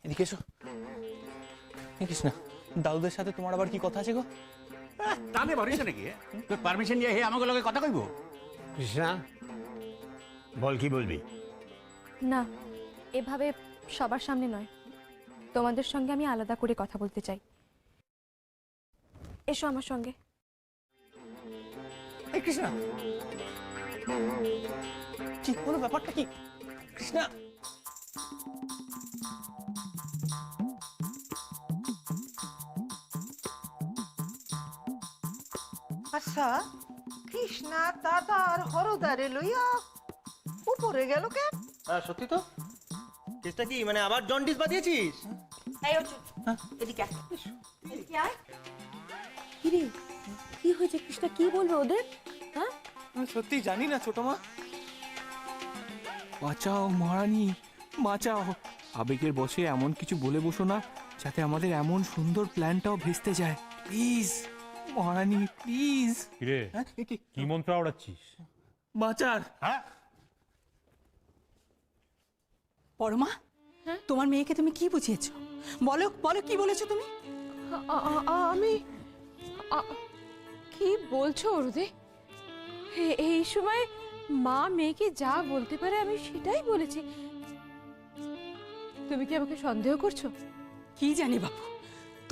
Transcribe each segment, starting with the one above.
এদিকে এসো। কৃষ্ণা, দাদুদের সাথে তোমার আবার কি কথা আছে গো? টানে পারিস নাকি? তোর পারমিশন নিয়ে হে আমাকে লগে কথা কইব? কৃষ্ণা, বল কি বলবি? না, এভাবে সবার সামনে নয়, তোমাদের সঙ্গে আমি আলাদা করে কথা বলতে চাই। এসো আমার সঙ্গে। এই কৃষ্ণা, কি হলো, ব্যাপারটা কি? কৃষ্ণা, আচ্ছা, কৃষ্ণা দাদা আর হরদারে লইয়া উপরে গেল কেন? সত্যি তো? কেসটা কি মানে আবার জন্ডিস বাঁধিয়েছিস? এই অর্জুন, এদিকে আয়। এদিকে আয়। কি রে, কি হয়েছে? কৃষ্ণা কি বলবে ওদের? হ্যাঁ, আমি সত্যি জানি না ছোট মা। বাঁচাও মহারানী, বাঁচাও। আবেগের বশে এমন কিছু বলে বসো না যাতে আমাদের এমন সুন্দর প্ল্যানটাও ভেস্তে যায়। Please Maharani, please. কিরে, কি মন্ত্র আওড়াচ্ছিস? বাঁচার। হ্যাঁ, পরমা, তোমার মেয়েকে তুমি কি বুঝিয়েছো? বলো বলো, কি বলেছো তুমি? আমি কি বলছো অরুদে? এই সময় মা মেয়েকে যা বলতে পারে আমি সেটাই বলেছি। তুমি কি আমাকে সন্দেহ করছো? কি জানি বাবু,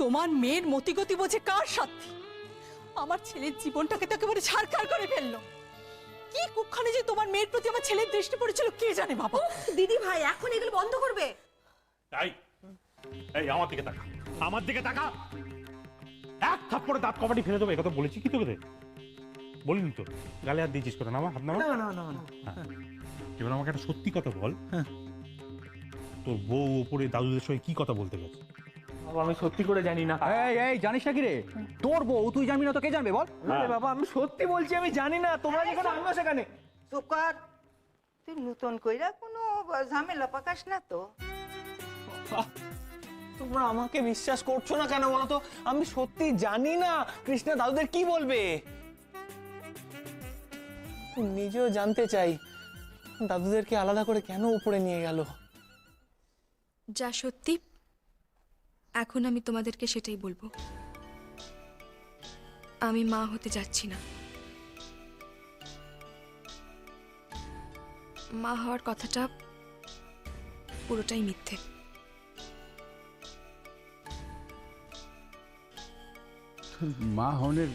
তোমার মেয়ের মতিগতি বোঝে কার সাথে? আমার ছেলের জীবনটাকে তো একেবারে ছারখার করে ফেললো। কি কুক্ষণে যে তোমার মেয়ের প্রতি আমার ছেলের দৃষ্টি পড়েছিল কে জানে বাবা। দিদি ভাই এখন এগুলো বন্ধ করবে। এই এই আমার দিকে তাকা, আমার দিকে তাকা। এক থাপ্পড়ে দাঁত কবাডি ফেলে দেবো, একথা বলেছি কি তোকে? বলিনি তো? গালে হাত দিয়েছিস করে? নামা, হাত নামা। না না না না। এবার আমাকে একটা সত্যি কথা বল, তোর বউ ওপরে দাদুদের সঙ্গে কি কথা বলতে গেছে? বাবা, আমি সত্যি করে জানি না। এই এই জানিস না কি রে? তোর বউ, তুই জানবি না তো কে জানবে বল? আরে বাবা, আমি সত্যি বলছি, আমি জানি না। তোমরা যেখানে আনো সেখানে। চুপ কর, তুই নতুন কইরা কোনো ঝামেলা পাকাস না তো? তোমরা আমাকে বিশ্বাস করছো না কেন বলো তো? আমি সত্যি জানি না কৃষ্ণা দাদুদের কি বলবে। নিজেও জানতে চাই দাদুদেরকে আলাদা করে কেন উপরে নিয়ে গেল। যা সত্যি এখন আমি তোমাদেরকে সেটাই বলবো। আমি মা হতে যাচ্ছি না। মা হওয়ার কথাটা পুরোটাই মিথ্যে। মা হনের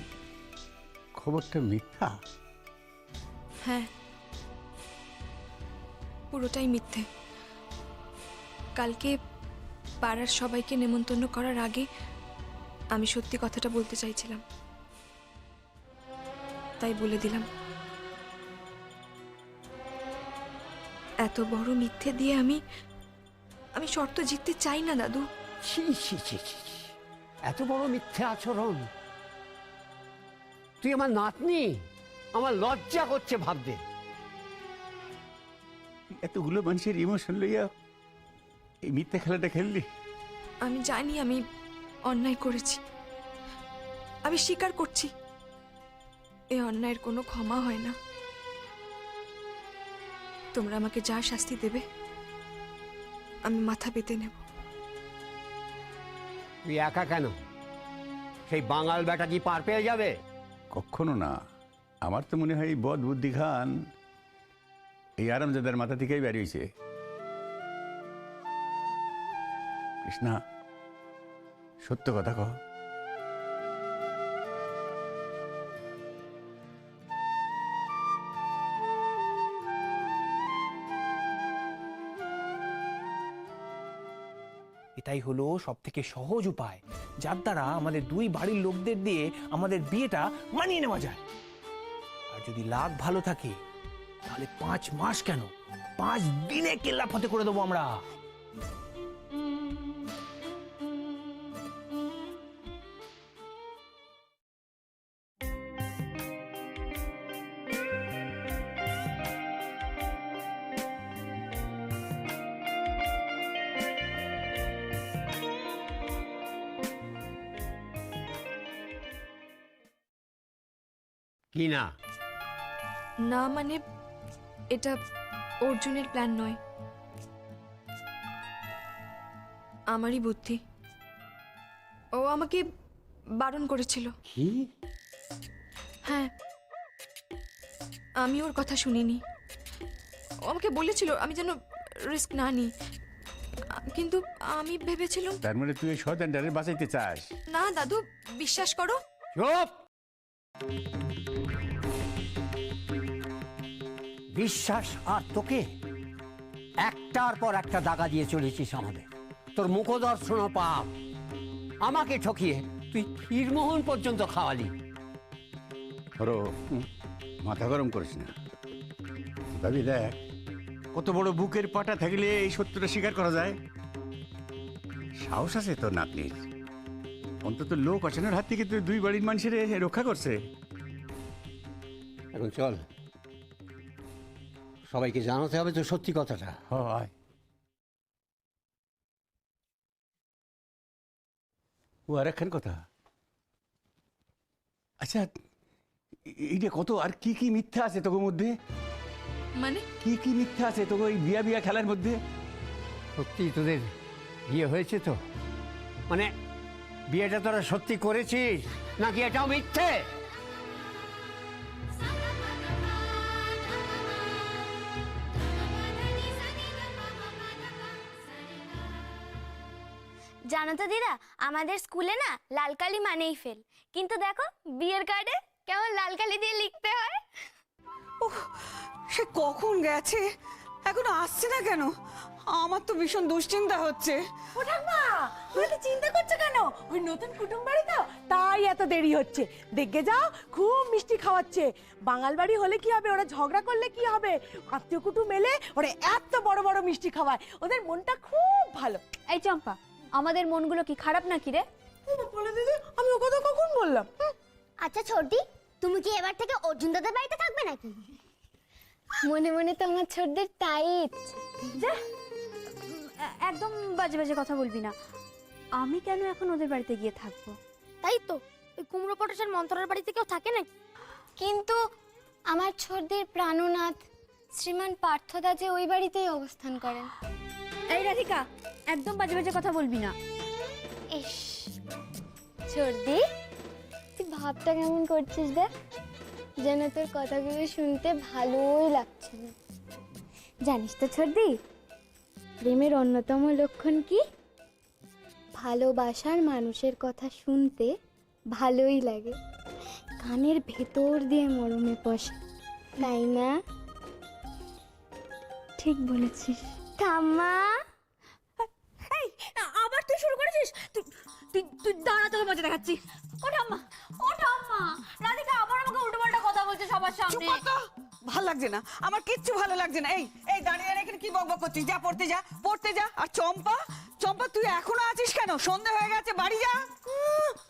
খবরটা মিথ্যা? হ্যাঁ, পুরোটাই মিথ্যে। কালকে পাড়ার সবাইকে নেমন্তন্ন করার আগে আমি সত্যি কথাটা বলতে চাইছিলাম, তাই বলে দিলাম। এত বড় মিথ্যে দিয়ে আমি শর্ত জিততে চাই না দাদু। ছি ছি ছি ছি ছি। এত বড় মিথ্যে আচরণ! তুই আমার নাতনি, আমার লজ্জা করছে ভাবতে। এতগুলো মানুষের ইমোশন লইয়া এই মিথ্যা খেলাটা খেললি? আমি জানি আমি অন্যায় করেছি, আমি স্বীকার করছি। এই অন্যায়ের কোনো ক্ষমা হয় না। তোমরা আমাকে যা শাস্তি দেবে আমি মাথা পেতে নেব। তুই একা কেন? সেই বাঙাল বেটা কি পার পেয়ে যাবে? কখনো না। আমার তো মনে হয় এই বদ বুদ্ধি খান এই আরামজাদার মাথা থেকেই বেরিয়েছে। কৃষ্ণা, সত্য কথা কহ। এটাই হলো সব থেকে সহজ উপায়, যার দ্বারা আমাদের দুই বাড়ির লোকদের দিয়ে আমাদের বিয়েটা মানিয়ে নেওয়া যায়। আর যদি লাগ ভালো থাকে তাহলে 5 মাস কেন 5 দিনে কেল্লা ফতে করে দেবো আমরা। কি না? না মানে এটা অর্জুনের প্ল্যান নয়। আমারই বুদ্ধি। ও আমাকে বারণ করেছিল। কি? হ্যাঁ, আমি ওর কথা শুনিনি। ও আমাকে বলেছিল আমি যেন রিস্ক না নিই, কিন্তু আমি ভেবেছিলাম। তার মানে তুই এই শয়তানটারে বাঁচাইতে চাস? না দাদু, বিশ্বাস করো। চুপ! বিশ্বাস আর তোকে একটার পর একটা দাগা দিয়ে চলেছিস আমাদের। তোর মুখদর্শন পাপ। আমাকে ঠকিয়ে তুই ক্ষীরমোহন পর্যন্ত খাওয়ালি। ধরো, মাথা গরম করিস না। ভাবি দেখ, কত বড় বুকের পাটা থাকলে এই সত্যটা স্বীকার করা যায়। সাহস আছে তোর নাতনির। অন্তত লোক অচানের হাত থেকে তুই দুই বাড়ির মানুষের রক্ষা করছে। এখন চল, সবাইকে জানাতে হবে তো সত্যি কথাটা। হয় ও আর একখান কথা। আচ্ছা, এইটা কত আর কি কি মিথ্যা আছে তোর মধ্যে? মানে কি কি মিথ্যা আছে তোকে ওই বিয়া বিয়া খেলার মধ্যে? সত্যি তোদের বিয়ে হয়েছে তো? মানে বিয়েটা তোরা সত্যি করেছিস নাকি এটাও মিথ্যে? জানো তো দিদা, আমাদের স্কুলে না লাল কালি মানেই ফেল, কিন্তু দেখো বিয়ের কার্ডে কেমন লাল কালি দিয়ে লিখতে হয়। সে কখন গেছে, এখনো আসছে না কেন? আমার তো ভীষণ দুশ্চিন্তা হচ্ছে। ওঠা মা, তুমি তো চিন্তা করছো কেন? ওই নতুন কুটুম বাড়ি তো, তাই এত দেরি হচ্ছে। দেখে যাও, খুব মিষ্টি খাওয়াচ্ছে। বাঙাল বাড়ি হলে কি হবে, ওরা ঝগড়া করলে কি হবে? আত্মীয় কুটুম এলে ওরা এত বড় বড় মিষ্টি খাওয়ায়, ওদের মনটা খুব ভালো। এই চম্পা, আমাদের মনগুলো কি খারাপ নাকি রে? বলে দিদি, আমি ও কথা কখন বললাম? আচ্ছা ছোটি, তুমি কি এবার থেকে অর্জুন দাদার বাড়িতে থাকবে নাকি? মনে মনে তো আমার ছোটদের তাই ইচ্ছে। একদম বাজে বাজে কথা বলবি না। আমি কেন এখন ওদের বাড়িতে গিয়ে থাকবো? তাই তো, ওই কুমড়ো পটাশের মন্ত্রের বাড়িতে কেউ থাকে নাকি? কিন্তু আমার ছোটদের প্রাণনাথ শ্রীমান পার্থদা যে ওই বাড়িতেই অবস্থান করেন। এই রাধিকা, একদম বাজে বাজে কথা বলবি না। ইস ছোটদি, তুই ভাবটা কেমন করছিস দেখ, যেন তোর কথাগুলো শুনতে ভালোই লাগছে না। জানিস তো ছোটদি, প্রেমের অন্যতম লক্ষণ কি? ভালোবাসার মানুষের কথা শুনতে ভালোই লাগে, কানের ভেতর দিয়ে মরমে পশে, তাই না? ঠিক বলেছিস ঠাম্মা। এই, আবার তুই শুরু করেছিস? তুই দাঁড়া, তোকে মজা দেখাচ্ছি। ও ঠাম্মা, ও ঠাম্মা, রাধিকা আবার আমাকে উল্টোপাল্টা কথা বলছে সবার সামনে। ভাল লাগছে না, আমার কিচ্ছু ভালো লাগছে না। এই এই দাঁড়িয়ে দাঁড়িয়ে এখানে কি বকবক করছিস? যা পড়তে যা, পড়তে যা। আর চম্পা, চম্পা তুই এখনো আছিস কেন? সন্ধে হয়ে গেছে, বাড়ি যা।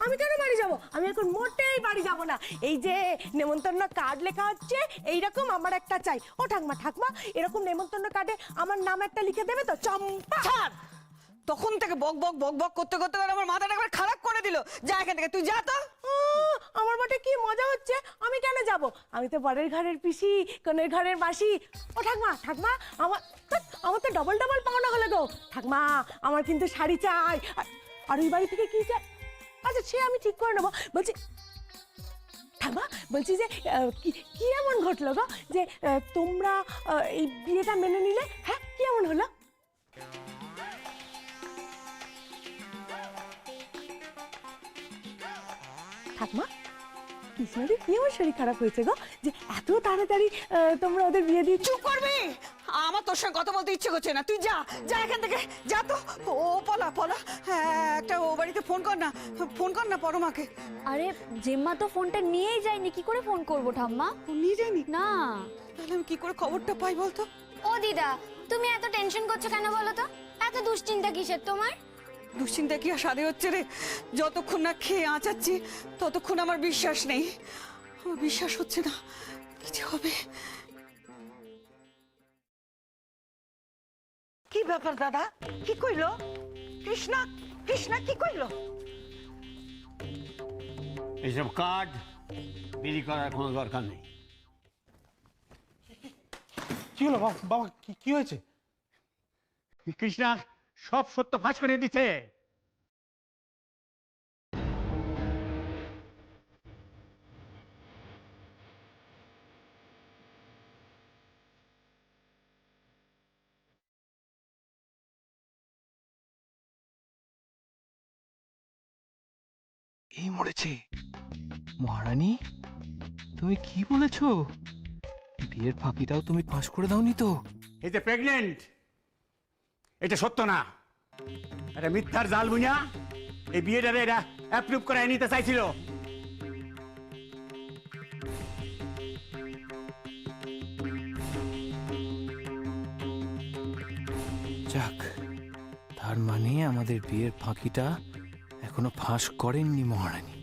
আমি কেন বাড়ি যাব? আমি এখন মোটেই বাড়ি যাব না। এই যে নেমন্তন্ন কার্ড লেখা হচ্ছে, এইরকম আমার একটা চাই। ও ঠাকমা, ঠাকমা, এরকম নেমন্তন্ন কার্ডে আমার নাম একটা লিখে দেবে তো? চম্পা। ছাড়, তখন থেকে বক বক বক বক করতে করতে করে আমার মাথাটা একবার খারাপ করে দিল। যা এখান থেকে, তুই যা তো। আমার মাঠে কি মজা হচ্ছে, আমি কেন যাব? আমি তো বরের ঘরের পিসি, কনের ঘরের মাসি। ও ঠাকমা, ঠাকমা, আমার তো ডবল ডবল পাওনা হলো গো। ঠাকমা, আমার কিন্তু শাড়ি চাই। আর ওই বাড়ি থেকে কি চাই? আচ্ছা, সে আমি ঠিক করে নেবো। বলছি ঠাকমা, বলছি যে কি এমন ঘটলো গো যে তোমরা এই বিয়েটা মেনে নিলে? হ্যাঁ, কি এমন হলো? ঠাকমা, কৃষ্ণাদি কি আমার শরীর খারাপ হয়েছে গো যে এত তাড়াতাড়ি তোমরা ওদের বিয়ে দিয়ে? চুপ করবি, আমার তোর সঙ্গে কথা বলতে ইচ্ছে করছে না। তুই যা, যা এখান থেকে, যা তো। ও পলা পলা, হ্যাঁ, একটা ও বাড়িতে ফোন কর না, ফোন কর না পরমাকে। আরে জেম্মা তো ফোনটা নিয়েই যায়নি, কি করে ফোন করব ঠাম্মা? নিয়ে যায়নি? না। তাহলে আমি কি করে খবরটা পাই বলতো? ও দিদা, তুমি এত টেনশন করছো কেন বলো তো? এত দুশ্চিন্তা কিসের তোমার? দুশ্চিন্তা কি আর সাধে হচ্ছে রে? যতক্ষণ না খেয়ে আঁচাচ্ছি ততক্ষণ আমার বিশ্বাস নেই। আমার বিশ্বাস হচ্ছে না, কিছু হবে। কি ব্যাপার দাদা, কি কইলো কৃষ্ণা? কৃষ্ণা কি কইলো? এইসব কার্ড বিলি করার কোনো দরকার নেই। কি হলো বাবা? বাবা কি হয়েছে? কৃষ্ণা সব সত্য ফাঁস করে দিতে। এই মরেছে। মহারানী, তুমি কি বলেছো? বিয়ের ফাঁকিটাও তুমি ফাঁস করে দাওনি তো? এই যে প্রেগনেন্ট, এটা সত্য না, এটা মিথ্যার জাল বুঝা এই বিয়েটারে এরা অ্যাপ্রুভ করে নিতে চাইছিল। যাক, তার মানে আমাদের বিয়ের ফাঁকিটা এখনো ফাঁস করেননি মহারানী।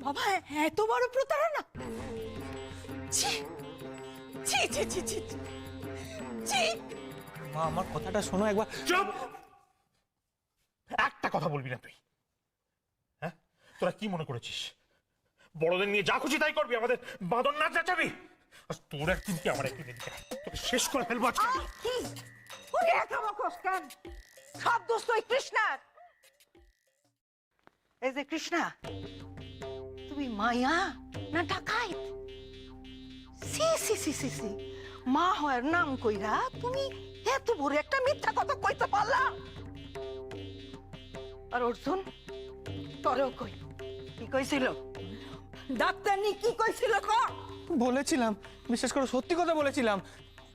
বাবা, এত বড় প্রতারণা! ছি ছি ছি ছি ছি ছি, ছি! মা, আমার কথাটা শোনো একবার। চুপ! একটা কথা বলবি না তুই। হ্যাঁ, তোরা কি মনে করেছিস বড়দের নিয়ে যা খুশি তাই করবি, আমাদের বাঁদর নাচ নাচাবি? আর তোর একদিন কি আমার একদিন, এদিকে আয়, তোকে শেষ করে ফেলবো আজকে। কি ওরে এত বকস কেন? সব দোষ তো এই কৃষ্ণার। এই যে কৃষ্ণা, তুমি মায়া না ডাকাইত? সি সি সি সি সি, মা হওয়ার নাম কইরা তুমি এত বড় একটা মিথ্যা কথা কইতে পারলা? আর অর্জুন, তোরেও কই, কি কইছিল? ডাক্তারনি কি কইছিল ক? বলেছিলাম, বিশেষ করে সত্যি কথা বলেছিলাম।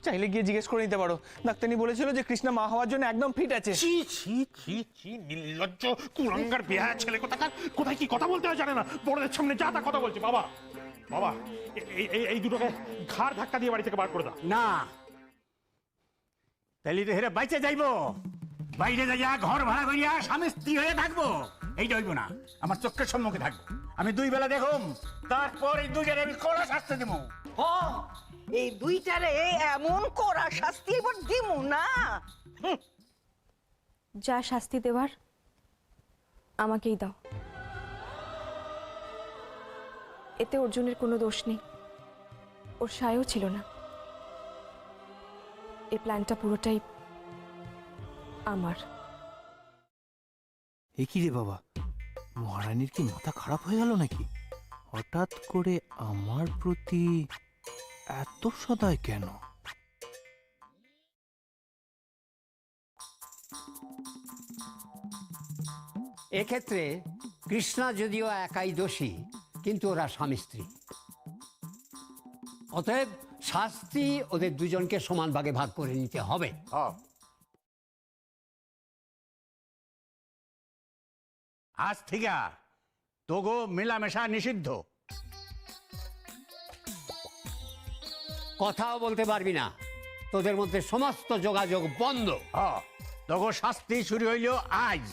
চাইলে গিয়ে জিজ্ঞেস করে নিতে পারো। ডাক্তারনি বলেছিল যে কৃষ্ণা মা হওয়ার জন্য একদম ফিট আছে। ছি ছি ছি ছি, নির্লজ্জ কুলাঙ্গার বেহা ছেলে কোথাকার, কোথায় কি কথা বলতে হয় জানে না, বড়দের সামনে যা তা কথা বলছে। বাবা বাবা, এই দুটোকে ঘাড় ধাক্কা দিয়ে বাড়ি থেকে বার করে দাও। না, তাহলে তো হেরা বাইচে যাইবো, বাইরে যাইয়া ঘর ভাড়া করিয়া স্বামী স্ত্রী হয়ে থাকবো। এইটা হইব না, আমার চোখের সম্মুখে থাকবো। আমি 2 বেলা দেখুম, তারপর এই দুইটারে আমি কড়া শাস্তি দেবো। ও, এই দুইটারে এমন করা শাস্তি এবার দিমু না। যা শাস্তি দেওয়ার আমাকেই দাও। এতে অর্জুনের কোনো দোষ নেই, ওর সায়ও ছিল না। এই প্ল্যানটা পুরোটাই আমার। এ কি রে বাবা, মহারানীর কি মাথা খারাপ হয়ে গেল নাকি? হঠাৎ করে আমার প্রতি এত সদয় কেন? এক্ষেত্রে কৃষ্ণা যদিও একাই দোষী, কিন্তু ওরা স্বামী স্ত্রী। অতএব শাস্তি ওদের দুজনকে সমান ভাগে ভাগ করে নিতে হবে। আজ থেকে তোগো মেলামেশা নিষিদ্ধ। কথাও বলতে পারবি না, তোদের মধ্যে সমস্ত যোগাযোগ বন্ধ। তোগো শাস্তি শুরু হইল আজ,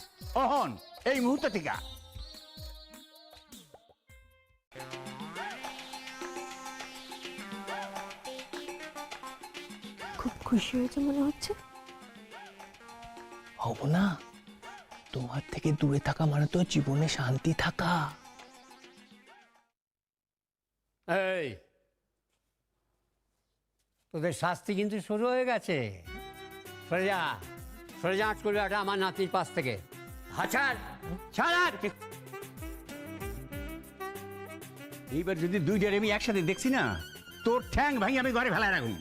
অহন, এই মুহূর্ত থেকে। খুব খুশি হয়েছে মনে হচ্ছে। হব না, তোমার থেকে দূরে থাকা মানে তো জীবনে শান্তি থাকা। এই, তোদের শাস্তি কিন্তু শুরু হয়ে গেছে। সরে যা, সরে যা, আট করবে এটা আমার নাতির পাশ থেকে। হাছার ছাড়ার। এইবার যদি দুইটারে আমি একসাথে দেখছি না, তোর ঠ্যাং ভাঙি আমি ঘরে ফেলা রাখুন।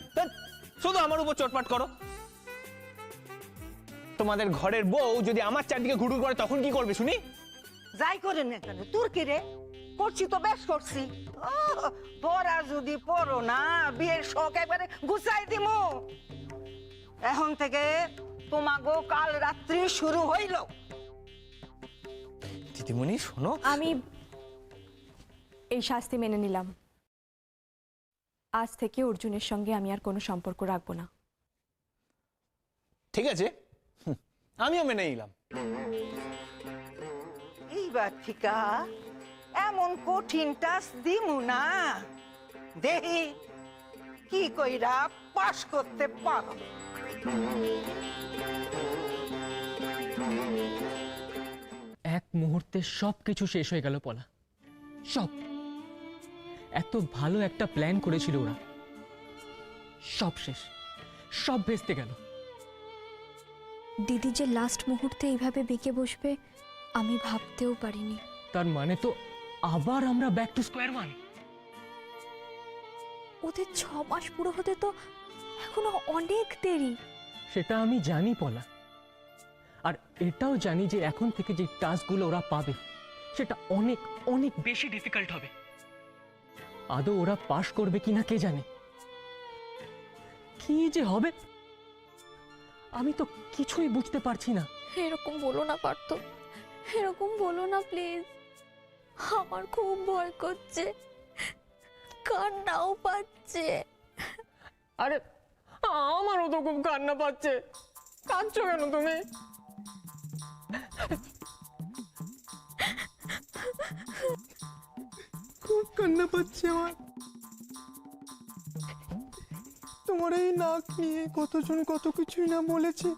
শুধু আমার উপর চটপাট করো। তোমাদের ঘরের বউ যদি আমার চারদিকে ঘুরঘুর করে তখন কি করবে শুনি? যাই করে না কেন, তোর কি রে? করছি তো বেশ করছি। ও, তোরা যদি পড়ো না, বিয়ের শখ একবারে গুছাই দিমু। এখন থেকে তোমাগো কাল রাত্রি শুরু হইল। দিদিমণি শোনো, আমি এই শাস্তি মেনে নিলাম। আজ থেকে অর্জুনের সঙ্গে আমি আর কোনো সম্পর্ক রাখবো না। ঠিক আছে, আমিও মেনে নিলাম। এইবার ঠিকা এমন কঠিন টাস্ক দিমু না, দেহি কি কইরা পাস করতে পারো। এক মুহূর্তে সবকিছু শেষ হয়ে গেল পলা। সব, এত ভালো একটা প্ল্যান করেছিল ওরা, সব শেষ। সব ভেস্তে গেল। দিদি যে লাস্ট মুহূর্তে এইভাবে বেঁকে বসবে আমি ভাবতেও পারিনি। তার মানে তো আবার আমরা ব্যাক টু স্কোয়ার ওয়ান। ওদের 6 মাস পুরো হতে তো এখনো অনেক দেরি। সেটা আমি জানি পলা, আর এটাও জানি যে এখন থেকে যে টাস্কগুলো ওরা পাবে সেটা অনেক অনেক বেশি ডিফিকাল্ট হবে। আদৌ ওরা পাশ করবে কিনা কে জানে। কি যে হবে আমি তো কিছুই বুঝতে পারছি না। এরকম বলো না পারতো, এরকম বলো না প্লিজ। আমার খুব ভয় করছে, কান্নাও পাচ্ছে। আরে আমারও তো খুব কান্না পাচ্ছে। কাঁদছো কেন তুমি? খুব কান্না পাচ্ছে আমার। তোমার এই নাক নিয়ে কতজন কত কিছুই না বলেছে,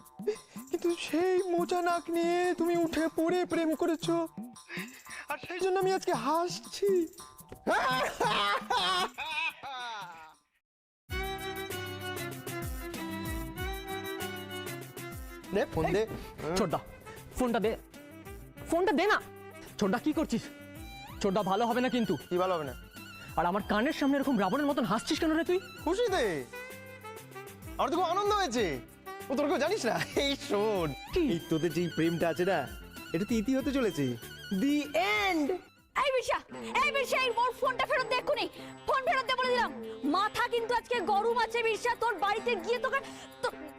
কিন্তু সেই মোচা নাক নিয়ে তুমি উঠে পড়ে প্রেম করেছো, আর সেই জন্য আমি আজকে হাসছি। দে ফোন দে। ছোটদা ফোনটা দে, ফোনটা দে না। ছোটদা কি করছিস? ছোটদা ভালো হবে না কিন্তু। কি ভালো হবে না? আর আমার কানের সামনে এরকম রাবণের মতন হাসছিস কেন রে তুই? খুশি দে, আমার তো খুব আনন্দ হয়েছে। ও তোর কেউ জানিস না? এই শোন, এই তোদের যে প্রেমটা আছে না, এটা তো ইতি হতে চলেছে। The end. এই বিশা, এই মোর ফোনটা ফেরত দে এক্ষুনি। ফোন ফেরত দে বলে দিলাম। মাথা কিন্তু আজকে গরম আছে বিশা। তোর বাড়িতে গিয়ে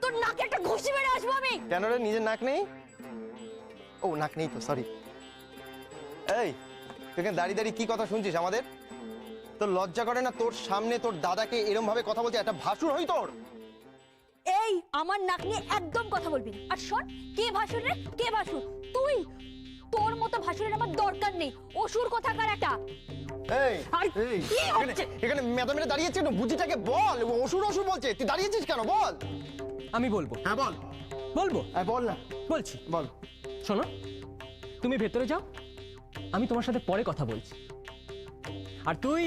তোর নাকে একটা ঘুষি মেরে আসবো আমি। কেন রে, নিজের নাক নেই? ও নাক নেই তো, সরি। এই তুই দাঁড়িয়ে দাঁড়িয়ে কি কথা শুনছিস আমাদের? তোর লজ্জা করে না তোর সামনে তোর দাদাকে এরম ভাবে কথা বলতে? একটা ভাসুর হই তোর। এই আমার নাক নিয়ে একদম কথা বলবি না। আর শোন, কে ভাসুর রে, কে ভাসুর? তুই। তোর মতো ভাসুরের আমার দরকার নেই। অসুর কোথাকার একটা। এই এই এখানে মেদা মেরে দাঁড়িয়েছে কেন? বুঝিটাকে বল। অসুর অসুর বলছে, তুই দাঁড়িয়েছিস কেন বল? আমি বলবো। হ্যাঁ বল। বলবো? হ্যাঁ বল না। বলছি। বল। শোনো, তুমি ভেতরে যাও, আমি তোমার সাথে পরে কথা বলছি। আর তুই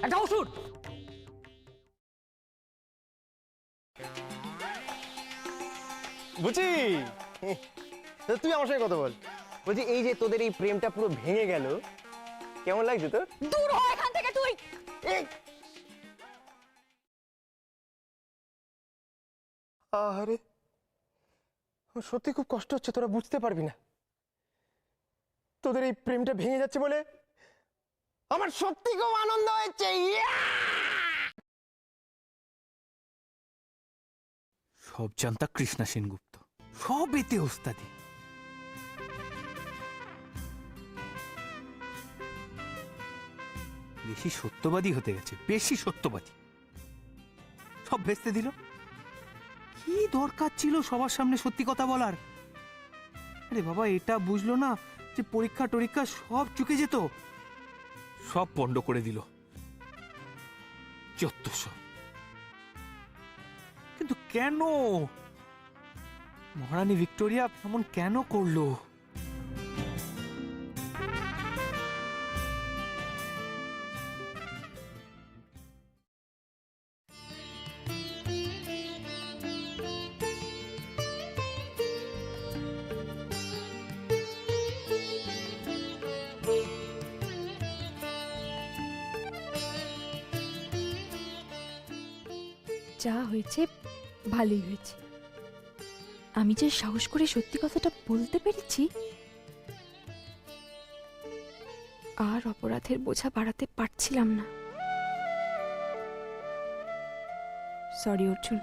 একটা অসুর। বুঝি তুই আমার সঙ্গে কথা বল। বলছি এই যে তোদের এই প্রেমটা পুরো ভেঙে গেল, কেমন লাগছে তোর? দূর হ এখান থেকে তুই। আরে আমার সত্যি খুব কষ্ট হচ্ছে, তোরা বুঝতে পারবি না। তোদের এই প্রেমটা ভেঙে যাচ্ছে বলে আমার সত্যি খুব আনন্দ হয়েছে। সব জানতা কৃষ্ণা সেনগুপ্ত, সব এতে ওস্তাদি। বেশি সত্যবাদী হতে গেছে, বেশি সত্যবাদী। সব ভেস্তে দিল। কি দরকার ছিল সবার সামনে সত্যি কথা বলার? আরে বাবা, এটা বুঝলো না যে পরীক্ষা টরীক্ষা সব চুকে যেত, সব পণ্ড করে দিল। যত সব। কিন্তু কেন মহারানী ভিক্টোরিয়া এমন কেন করলো? যা হয়েছে ভালোই হয়েছে। আমি যে সাহস করে সত্যি কথাটা বলতে পেরেছি, আর অপরাধের বোঝা বাড়াতে পারছিলাম না। সরি অর্জুন,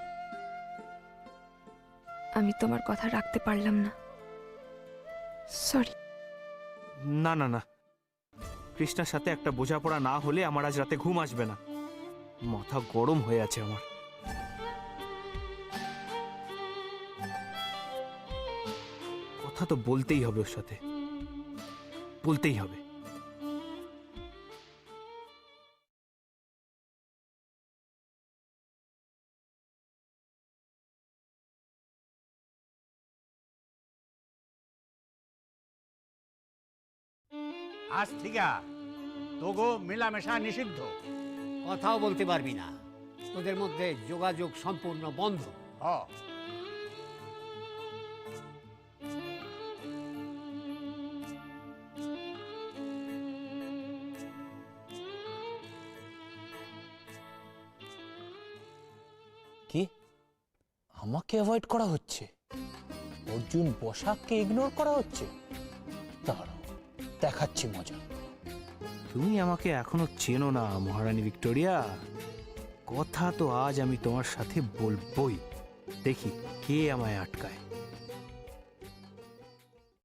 আমি তোমার কথা রাখতে পারলাম না। সরি। না না না, কৃষ্ণার সাথে একটা বোঝাপড়া না হলে আমার আজ রাতে ঘুম আসবে না। মাথা গরম হয়ে আছে আমার। কথা তো বলতেই হবে ওর সাথে, বলতেই হবে। আজ থেকে তোগো মেলামেশা নিষিদ্ধ। কথাও বলতে পারবি না। তোদের মধ্যে যোগাযোগ সম্পূর্ণ বন্ধ। হ্যাঁ, কি আমাকে অ্যাভয়েড করা হচ্ছে? অর্জুন বসাককে ইগনোর করা হচ্ছে? দাঁড়াও, দেখাচ্ছি মজা। তুমি আমাকে এখনো চেনো না মহারানী ভিক্টোরিয়া। কথা তো আজ আমি তোমার সাথে বলবই। দেখি কে আমায় আটকায়।